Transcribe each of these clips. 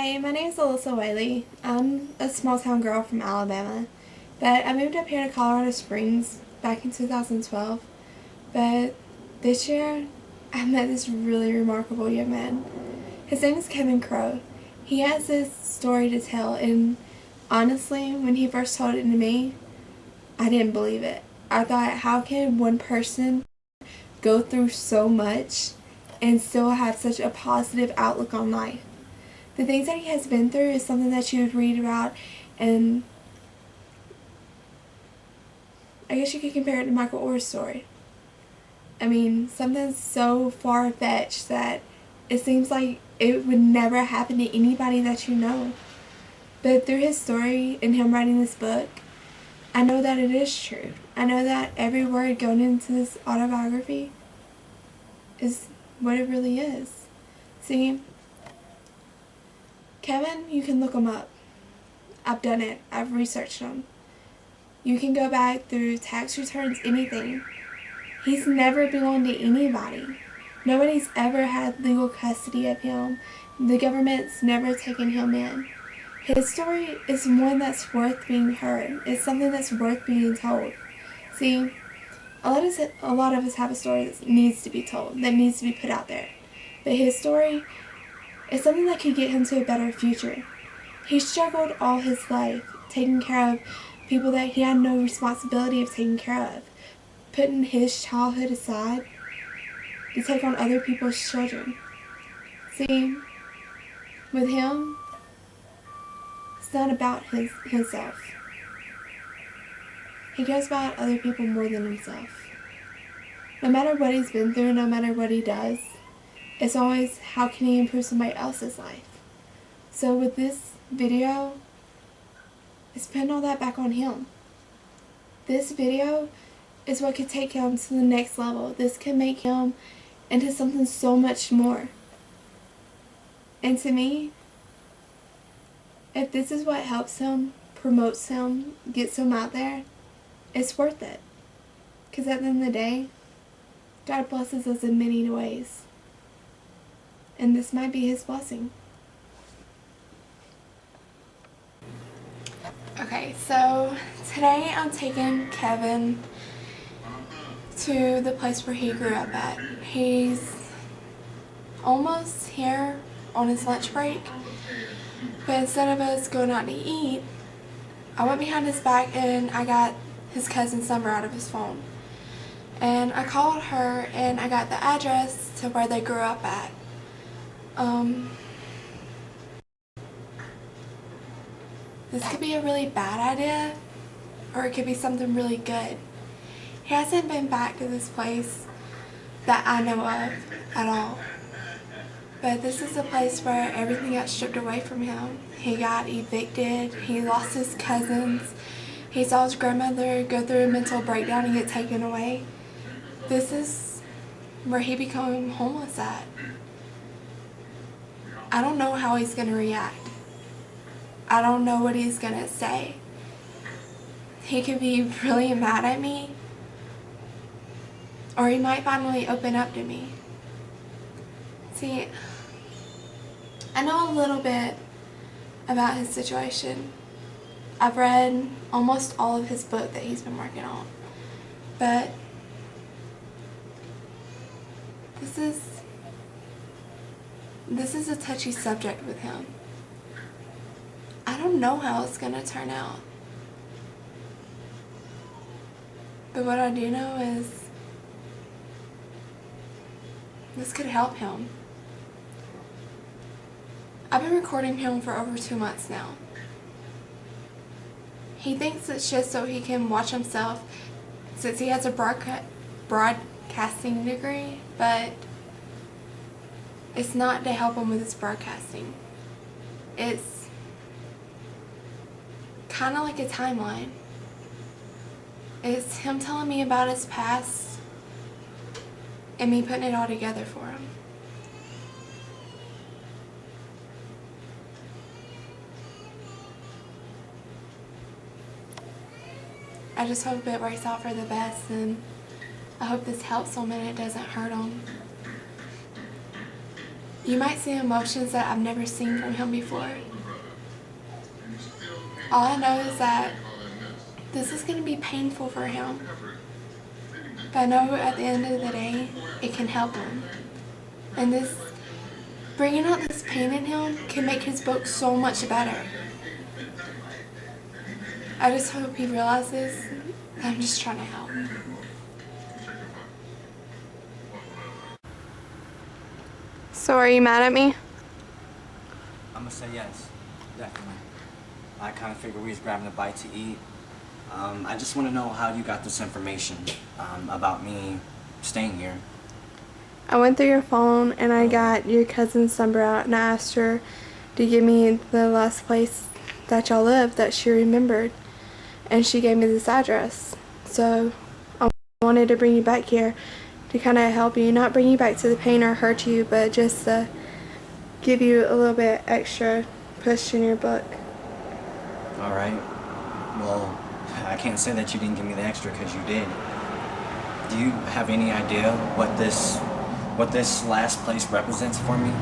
Hi, my name is Alyssa Whaley. I'm a small town girl from Alabama, but I moved up here to Colorado Springs back in 2012. But this year, I met this really remarkable young man. His name is Kevin Crowe. He has this story to tell, and honestly, when he first told it to me, I didn't believe it. I thought, how can one person go through so much and still have such a positive outlook on life? The things that he has been through is something that you would read about, and I guess you could compare it to Michael Orr's story. I mean, something so far-fetched that it seems like it would never happen to anybody that you know. But through his story and him writing this book, I know that it is true. I know that every word going into this autobiography is what it really is. See, Kevin, you can look him up. I've done it. I've researched him. You can go back through tax returns, anything. He's never belonged to anybody. Nobody's ever had legal custody of him. The government's never taken him in. His story is one that's worth being heard. It's something that's worth being told. See, a lot of us have a story that needs to be told, that needs to be put out there. But his story is something that could get him to a better future. He struggled all his life, taking care of people that he had no responsibility of taking care of, putting his childhood aside to take on other people's children. See, with him, it's not about himself. He cares about other people more than himself. No matter what he's been through, no matter what he does, it's always, how can he improve somebody else's life? So with this video, it's putting all that back on him. This video is what could take him to the next level. This could make him into something so much more. And to me, if this is what helps him, promotes him, gets him out there, it's worth it. Because at the end of the day, God blesses us in many ways. And this might be his blessing. Okay, so today I'm taking Kevin to the place where he grew up at. He's almost here on his lunch break, but instead of us going out to eat, I went behind his back and I got his cousin's number out of his phone. And I called her and I got the address to where they grew up at. This could be a really bad idea, or it could be something really good. He hasn't been back to this place that I know of at all. But this is a place where everything got stripped away from him. He got evicted, he lost his cousins, he saw his grandmother go through a mental breakdown and get taken away. This is where he became homeless at. I don't know how he's going to react. I don't know what he's going to say. He could be really mad at me, or he might finally open up to me. See, I know a little bit about his situation. I've read almost all of his book that he's been working on. But this is a touchy subject with him. I don't know how it's going to turn out. But what I do know is this could help him. I've been recording him for over 2 months now. He thinks it's just so he can watch himself since he has a broadcasting degree, but it's not to help him with his broadcasting. It's kind of like a timeline. It's him telling me about his past and me putting it all together for him. I just hope it works out for the best, and I hope this helps him and it doesn't hurt him. You might see emotions that I've never seen from him before. All I know is that this is going to be painful for him. But I know at the end of the day, it can help him. And bringing out this pain in him can make his book so much better. I just hope he realizes that I'm just trying to help. So are you mad at me? I'm gonna say yes, definitely. I kind of figured we was grabbing a bite to eat. I just want to know how you got this information about me staying here. I went through your phone and I got your cousin's number out and I asked her to give me the last place that y'all lived that she remembered. And she gave me this address. So I wanted to bring you back here to kind of help you, not bring you back to the pain or hurt you, but just to give you a little bit extra push in your book. All right. Well, I can't say that you didn't give me the extra because you did. Do you have any idea what this last place represents for me?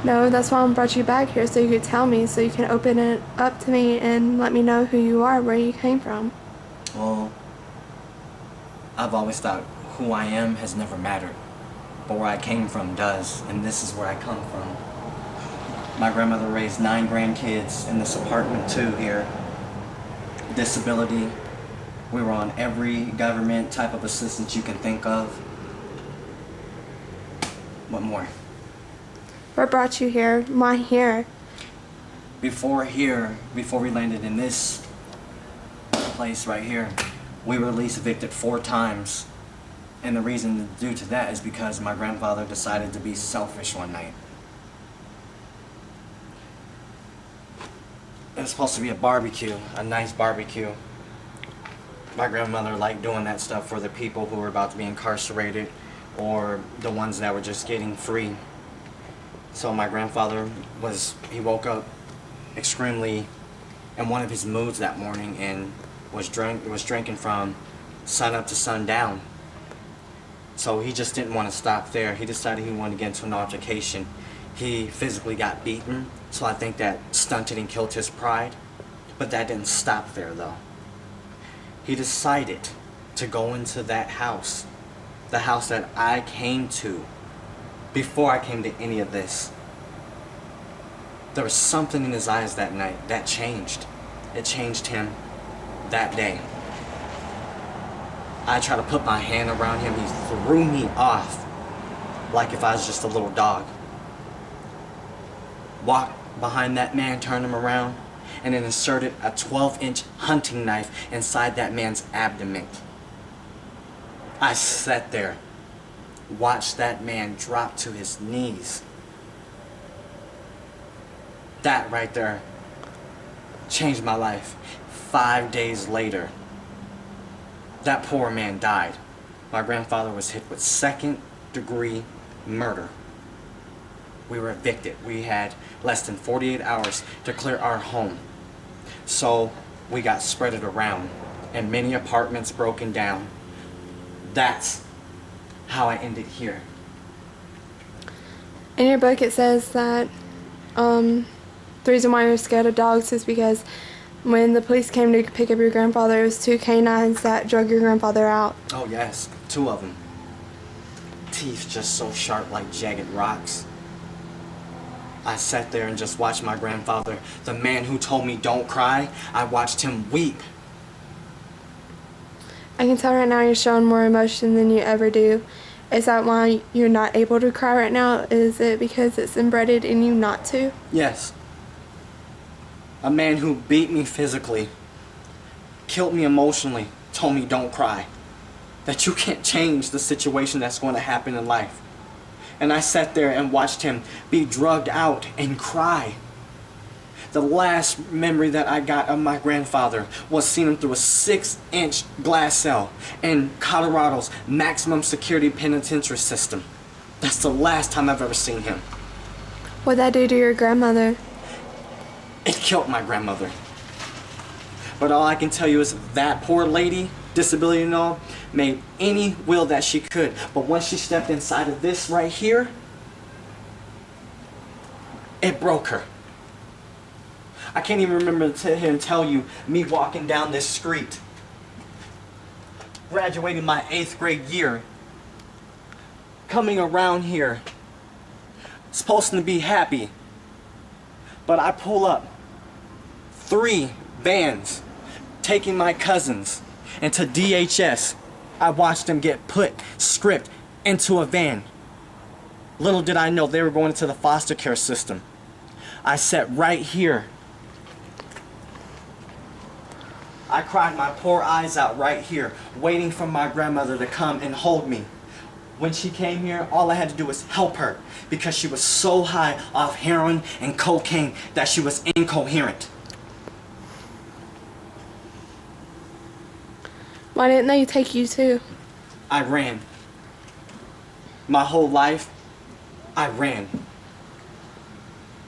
No, that's why I brought you back here, so you could tell me, so you can open it up to me and let me know who you are, where you came from. Well, I've always thought who I am has never mattered, but where I came from does, and this is where I come from. My grandmother raised 9 grandkids in this apartment too here. Disability, we were on every government type of assistance you can think of. What more? What brought you here? Why here? Before we landed in this place right here, we were at least evicted 4 times. And the reason due to that is because my grandfather decided to be selfish one night. It was supposed to be a barbecue, a nice barbecue. My grandmother liked doing that stuff for the people who were about to be incarcerated or the ones that were just getting free. So my grandfather he woke up extremely in one of his moods that morning and was drinking from sun up to sundown. So he just didn't want to stop there. He decided he wanted to get into an altercation. He physically got beaten, so I think that stunted and killed his pride. But that didn't stop there though. He decided to go into that house, the house that I came to before I came to any of this. There was something in his eyes that night that changed. It changed him that day. I tried to put my hand around him. He threw me off like if I was just a little dog. Walked behind that man, turned him around, and then inserted a 12-inch hunting knife inside that man's abdomen. I sat there, watched that man drop to his knees. That right there changed my life. 5 days later, that poor man died. My grandfather was hit with second-degree murder. We were evicted. We had less than 48 hours to clear our home. So we got spread it around and many apartments broken down. That's how I ended here. In your book it says that the reason why you're scared of dogs is because when the police came to pick up your grandfather, it was 2 canines that drug your grandfather out. Oh yes, 2 of them. Teeth just so sharp like jagged rocks. I sat there and just watched my grandfather, the man who told me don't cry, I watched him weep. I can tell right now you're showing more emotion than you ever do. Is that why you're not able to cry right now? Is it because it's embedded in you not to? Yes. A man who beat me physically, killed me emotionally, told me don't cry. That you can't change the situation that's going to happen in life. And I sat there and watched him be drugged out and cry. The last memory that I got of my grandfather was seeing him through a 6-inch glass cell in Colorado's maximum security penitentiary system. That's the last time I've ever seen him. What'd that do to your grandmother? It killed my grandmother. But all I can tell you is that poor lady, disability and all, made any will that she could. But once she stepped inside of this right here, It broke her. I can't even remember to sit here and tell you me walking down this street, graduating my 8th grade year, coming around here, supposed to be happy, but I pull up 3 vans taking my cousins into DHS. I watched them get put, stripped into a van. Little did I know they were going into the foster care system. I sat right here. I cried my poor eyes out right here, waiting for my grandmother to come and hold me. When she came here, all I had to do was help her because she was so high off heroin and cocaine that she was incoherent. Why didn't they take you too? I ran. My whole life, I ran.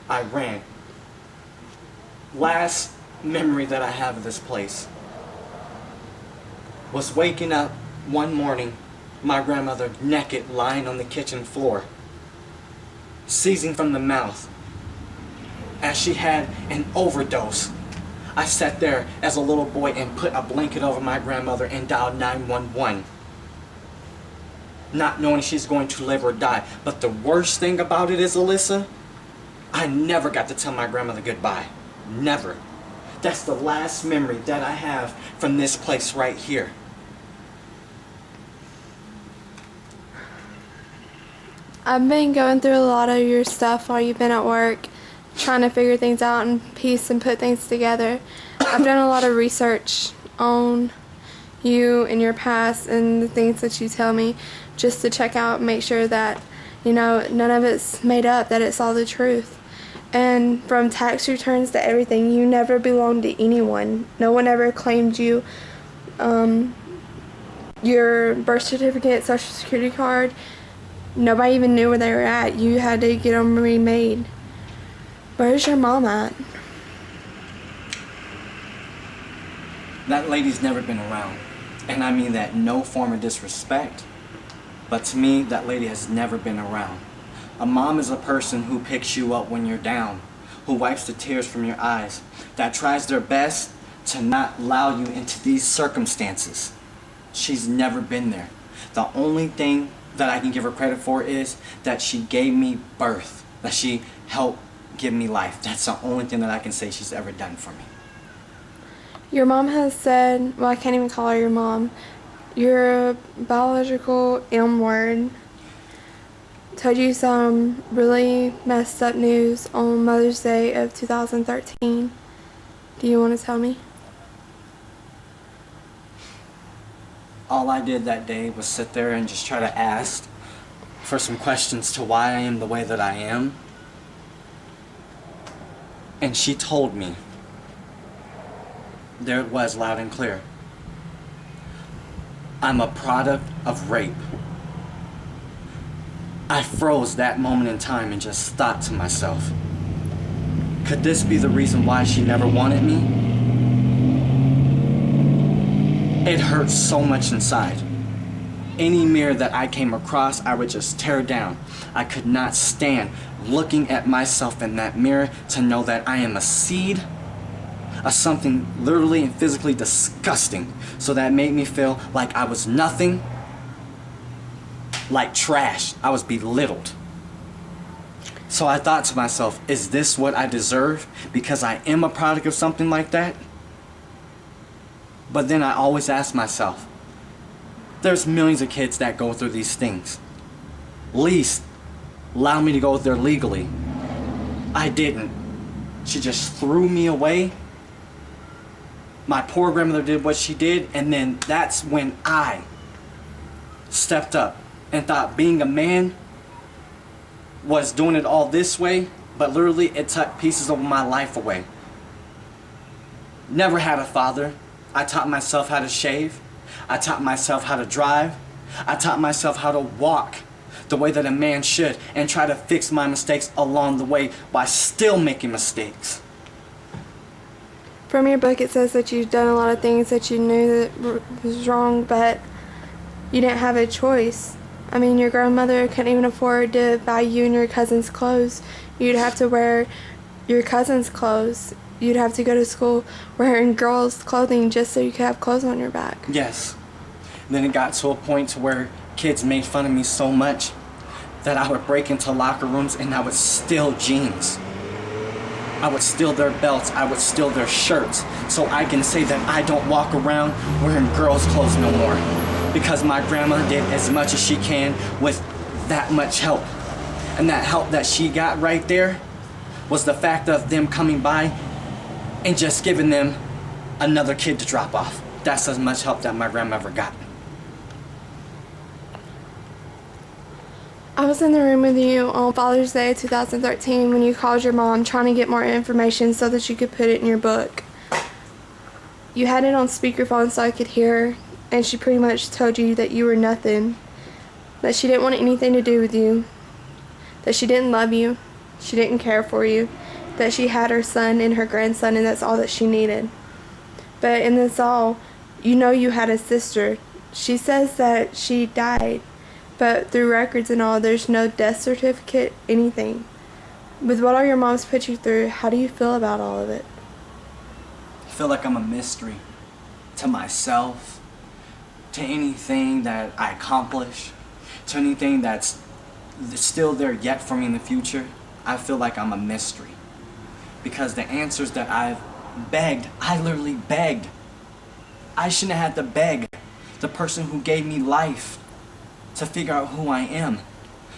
I ran. Last memory that I have of this place was waking up one morning, my grandmother naked lying on the kitchen floor, seizing from the mouth as she had an overdose. I sat there as a little boy and put a blanket over my grandmother and dialed 911, not knowing she's going to live or die. But the worst thing about it is, Alyssa, I never got to tell my grandmother goodbye. Never. That's the last memory that I have from this place right here. I've been going through a lot of your stuff while you've been at work, trying to figure things out and piece and put things together. I've done a lot of research on you and your past and the things that you tell me, just to check out and make sure that, you know, none of it's made up, that it's all the truth. And from tax returns to everything, you never belonged to anyone. No one ever claimed you. Your birth certificate, social security card, nobody even knew where they were at. You had to get them remade. Where's your mom at? That lady's never been around. And I mean that no form of disrespect. But to me, that lady has never been around. A mom is a person who picks you up when you're down, who wipes the tears from your eyes, that tries their best to not allow you into these circumstances. She's never been there. The only thing that I can give her credit for is that she gave me birth, that she helped give me life. That's the only thing that I can say she's ever done for me. Your mom has said, well, I can't even call her your mom, your biological M word told you some really messed up news on Mother's Day of 2013. Do you want to tell me? All I did that day was sit there and just try to ask for some questions to why I am the way that I am. And she told me, there it was loud and clear, I'm a product of rape. I froze that moment in time and just thought to myself, could this be the reason why she never wanted me? It hurt so much inside. Any mirror that I came across, I would just tear down. I could not stand looking at myself in that mirror to know that I am a seed of something literally and physically disgusting. So that made me feel like I was nothing, like trash. I was belittled. So I thought to myself, is this what I deserve because I am a product of something like that? But then I always ask myself, there's millions of kids that go through these things. Least allow me to go there legally. I didn't. She just threw me away. My poor grandmother did what she did, and then that's when I stepped up and thought being a man was doing it all this way, but literally it took pieces of my life away. Never had a father. I taught myself how to shave. I taught myself how to drive. I taught myself how to walk the way that a man should and try to fix my mistakes along the way while still making mistakes. From your book, it says that you've done a lot of things that you knew that was wrong, but you didn't have a choice. I mean, your grandmother couldn't even afford to buy you and your cousins clothes. You'd have to wear your cousins' clothes. You'd have to go to school wearing girls' clothing just so you could have clothes on your back. Yes. Then it got to a point to where kids made fun of me so much that I would break into locker rooms and I would steal jeans. I would steal their belts. I would steal their shirts. So I can say that I don't walk around wearing girls' clothes no more. Because my grandma did as much as she can with that much help. And that help that she got right there was the fact of them coming by and just giving them another kid to drop off. That's as much help that my grandma ever got. I was in the room with you on Father's Day 2013 when you called your mom trying to get more information so that you could put it in your book. You had it on speakerphone so I could hear, and she pretty much told you that you were nothing, that she didn't want anything to do with you, that she didn't love you, she didn't care for you, that she had her son and her grandson and that's all that she needed. But in this all, you know you had a sister. She says that she died. But through records and all, there's no death certificate, anything. With what all your moms put you through, how do you feel about all of it? I feel like I'm a mystery to myself, to anything that I accomplish, to anything that's still there yet for me in the future. I feel like I'm a mystery. Because the answers that I've begged, I literally begged. I shouldn't have had to beg the person who gave me life to figure out who I am.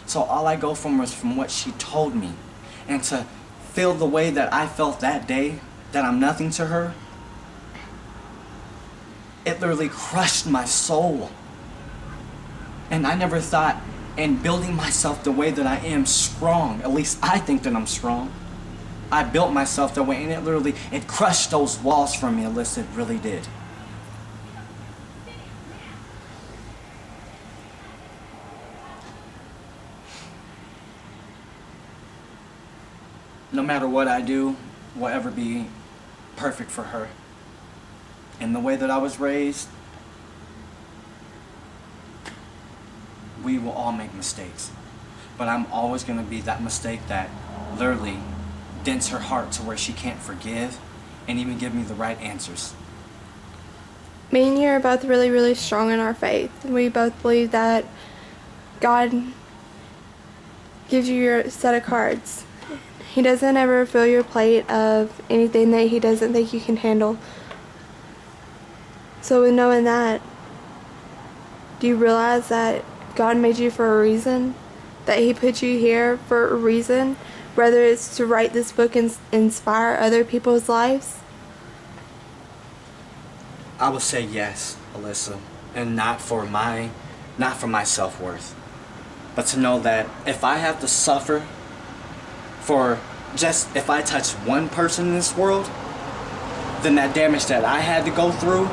So all I go from was from what she told me. And to feel the way that I felt that day, that I'm nothing to her, it literally crushed my soul. And I never thought in building myself the way that I am strong, at least I think that I'm strong. I built myself that way and it crushed those walls for me, Alyssa, it really did. No matter what I do, will ever be perfect for her. And the way that I was raised, we will all make mistakes. But I'm always going to be that mistake that literally dents her heart to where she can't forgive and even give me the right answers. Me and you are both really, really strong in our faith. We both believe that God gives you your set of cards. He doesn't ever fill your plate of anything that he doesn't think you can handle. So with knowing that, do you realize that God made you for a reason? That he put you here for a reason? Whether it's to write this book and inspire other people's lives? I would say yes, Alyssa, and not for my self-worth. But to know that if I have to suffer for just if I touch one person in this world, then that damage that I had to go through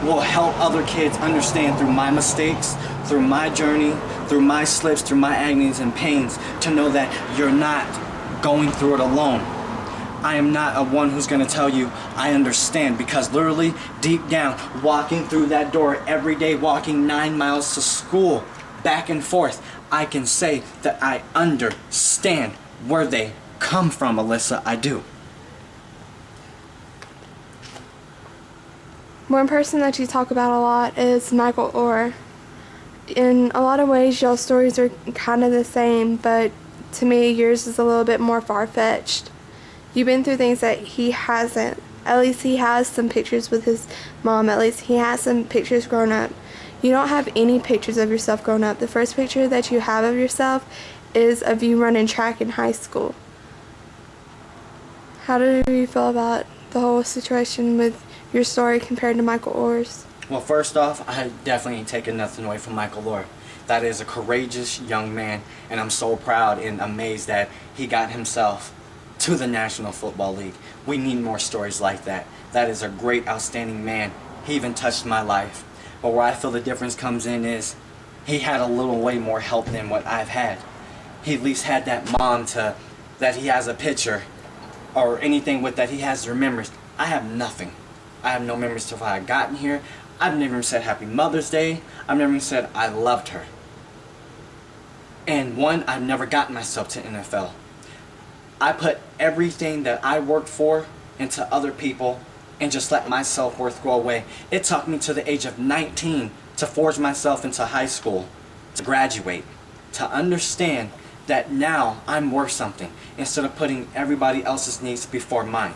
will help other kids understand through my mistakes, through my journey, through my slips, through my agonies and pains, to know that you're not going through it alone. I am not a one who's going to tell you I understand, because literally deep down, walking through that door every day, walking 9 miles to school, back and forth, I can say that I understand where they come from, Alyssa. I do. One person that you talk about a lot is Michael Orr. In a lot of ways, y'all's stories are kind of the same, but to me, yours is a little bit more far-fetched. You've been through things that he hasn't. At least he has some pictures with his mom. At least he has some pictures growing up. You don't have any pictures of yourself growing up. The first picture that you have of yourself is of you running track in high school. How do you feel about the whole situation with your story compared to Michael Orr's? Well, first off, I definitely ain't taking nothing away from Michael Orr. That is a courageous young man, and I'm so proud and amazed that he got himself to the National Football League. We need more stories like that. That is a great, outstanding man. He even touched my life. But where I feel the difference comes in is he had a little way more help than what I've had. He at least had that mom that he has a picture or anything with that he has to remember. I have nothing. I have no memories to how I gotten here. I've never even said Happy Mother's Day. I've never even said I loved her. And one, I've never gotten myself to NFL. I put everything that I worked for into other people and just let my self-worth go away. It took me to the age of 19 to forge myself into high school, to graduate, to understand that now I'm worth something instead of putting everybody else's needs before mine.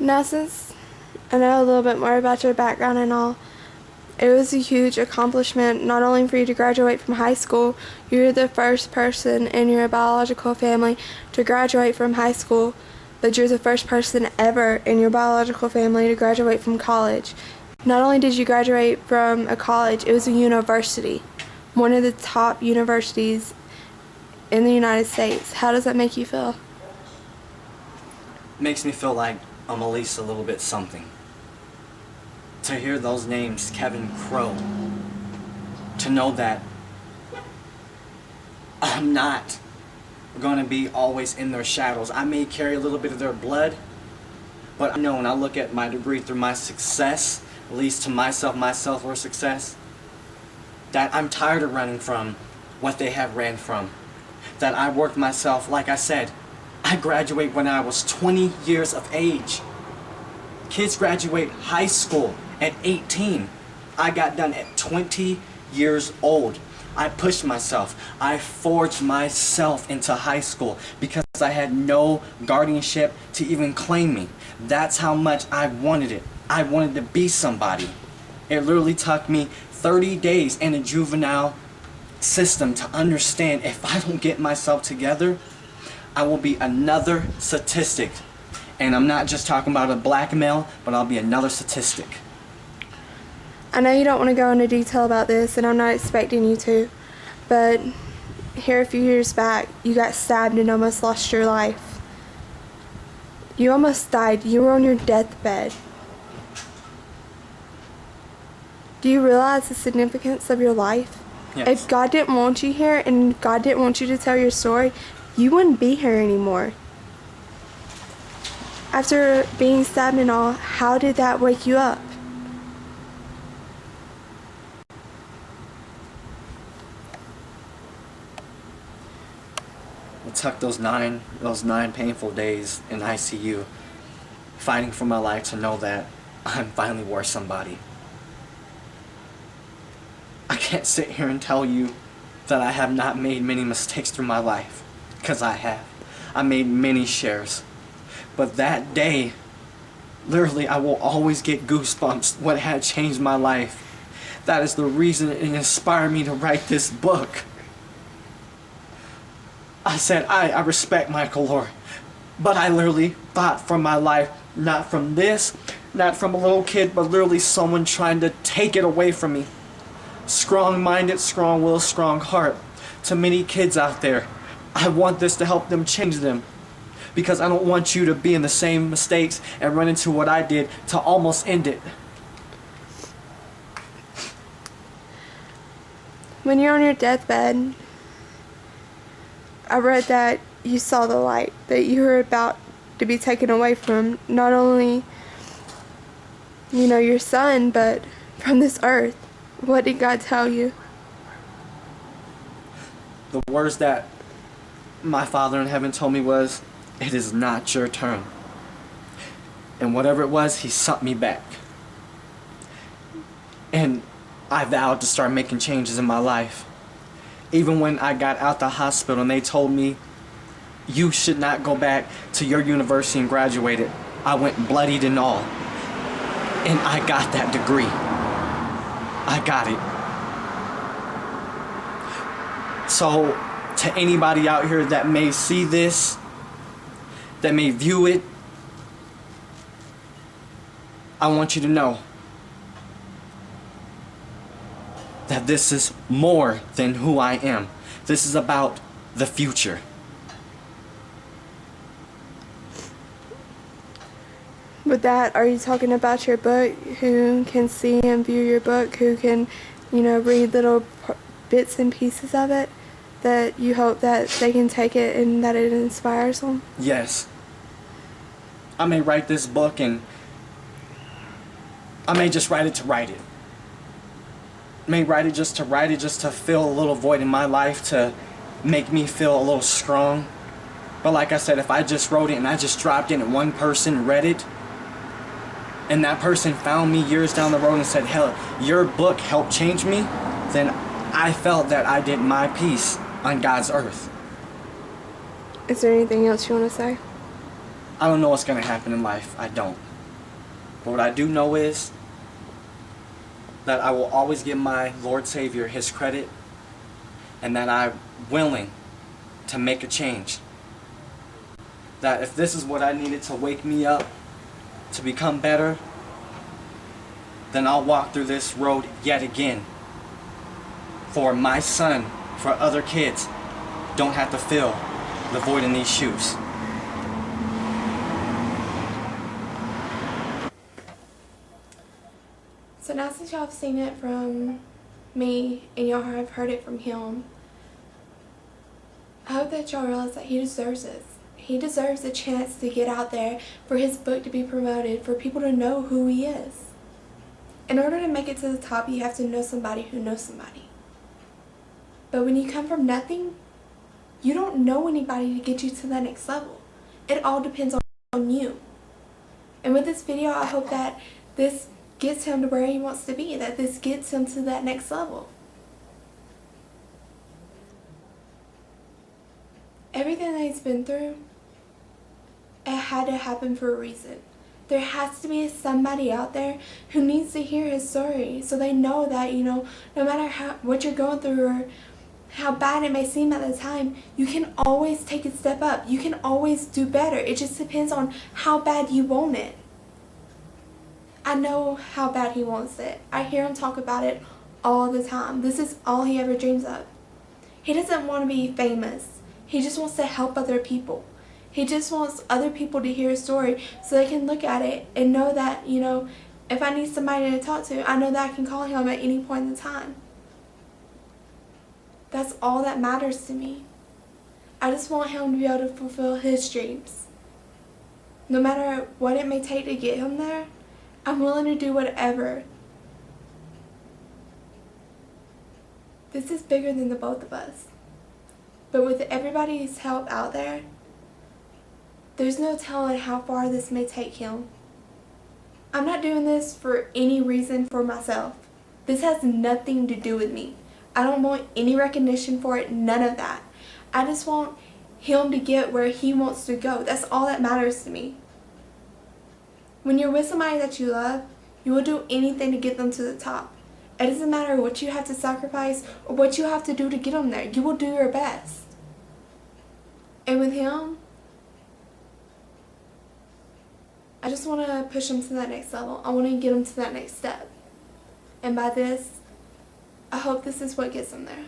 Now, since I know a little bit more about your background and all, it was a huge accomplishment not only for you to graduate from high school. You were the first person in your biological family to graduate from high school, but you're the first person ever in your biological family to graduate from college. Not only did you graduate from a college, it was a university, one of the top universities in the United States. How does that make you feel? Makes me feel like I'm at least a little bit something. To hear those names, Kevin Crowe, to know that I'm not going to be always in their shadows. I may carry a little bit of their blood, but I know when I look at my degree through my success, at least to myself or success, that I'm tired of running from what they have ran from. That I worked myself, like I said, I graduated when I was 20 years of age. Kids graduate high school at 18. I got done at 20 years old. I pushed myself. I forged myself into high school because I had no guardianship to even claim me. That's how much I wanted it. I wanted to be somebody. It literally took me 30 days in a juvenile system to understand if I don't get myself together, I will be another statistic. And I'm not just talking about a black male, but I'll be another statistic. I know you don't want to go into detail about this, and I'm not expecting you to, but here a few years back, you got stabbed and almost lost your life. You almost died. You were on your deathbed. Do you realize the significance of your life? Yes. If God didn't want you here and God didn't want you to tell your story, you wouldn't be here anymore. After being stabbed and all, how did that wake you up? It took those nine painful days in ICU, fighting for my life to know that I'm finally worth somebody. I can't sit here and tell you that I have not made many mistakes through my life, because I have. I made many shares. But that day, literally, I will always get goosebumps what had changed my life. That is the reason it inspired me to write this book. I said, I respect Michael Lord, but I literally fought for my life, not from this, not from a little kid, but literally someone trying to take it away from me. Strong-minded, strong-willed, strong heart. To many kids out there, I want this to help them change them. Because I don't want you to be in the same mistakes and run into what I did to almost end it. When you're on your deathbed, I read that you saw the light, that you were about to be taken away from not only, your son, but from this earth. What did God tell you? The words that my Father in heaven told me was, it is not your turn. And whatever it was, he sent me back. And I vowed to start making changes in my life. Even when I got out the hospital and they told me, you should not go back to your university and graduate it, I went bloodied and all. And I got that degree. I got it. So, to anybody out here that may see this, that may view it, I want you to know that this is more than who I am. This is about the future. With that, are you talking about your book? Who can see and view your book? Who can, read little bits and pieces of it? That you hope that they can take it and that it inspires them? Yes. I may write this book and I may just write it to write it. May write it just to fill a little void in my life, to make me feel a little strong. But like I said, if I just wrote it and I just dropped it and one person read it, and that person found me years down the road and said, hell, your book helped change me, then I felt that I did my piece on God's earth. Is there anything else you want to say? I don't know what's going to happen in life. I don't. But what I do know is that I will always give my Lord Savior his credit, and that I'm willing to make a change. That if this is what I needed to wake me up to become better, then I'll walk through this road yet again. For my son, for other kids, don't have to fill the void in these shoes. So now since y'all have seen it from me and y'all have heard it from him, I hope that y'all realize that he deserves this. He deserves a chance to get out there, for his book to be promoted, for people to know who he is. In order to make it to the top, you have to know somebody who knows somebody. But when you come from nothing, you don't know anybody to get you to that next level. It all depends on you. And with this video, I hope that this gets him to where he wants to be, that this gets him to that next level. Everything that he's been through, it had to happen for a reason. There has to be somebody out there who needs to hear his story, so they know that, no matter what you're going through or how bad it may seem at the time, you can always take a step up. You can always do better. It just depends on how bad you want it. I know how bad he wants it. I hear him talk about it all the time. This is all he ever dreams of. He doesn't want to be famous. He just wants to help other people. He just wants other people to hear his story so they can look at it and know that, if I need somebody to talk to, I know that I can call him at any point in time. That's all that matters to me. I just want him to be able to fulfill his dreams. No matter what it may take to get him there, I'm willing to do whatever. This is bigger than the both of us. But with everybody's help out there, there's no telling how far this may take him. I'm not doing this for any reason for myself. This has nothing to do with me. I don't want any recognition for it, none of that. I just want him to get where he wants to go. That's all that matters to me. When you're with somebody that you love, you will do anything to get them to the top. It doesn't matter what you have to sacrifice or what you have to do to get them there. You will do your best. And with him, I just want to push him to that next level. I want to get him to that next step. And by this, I hope this is what gets him there.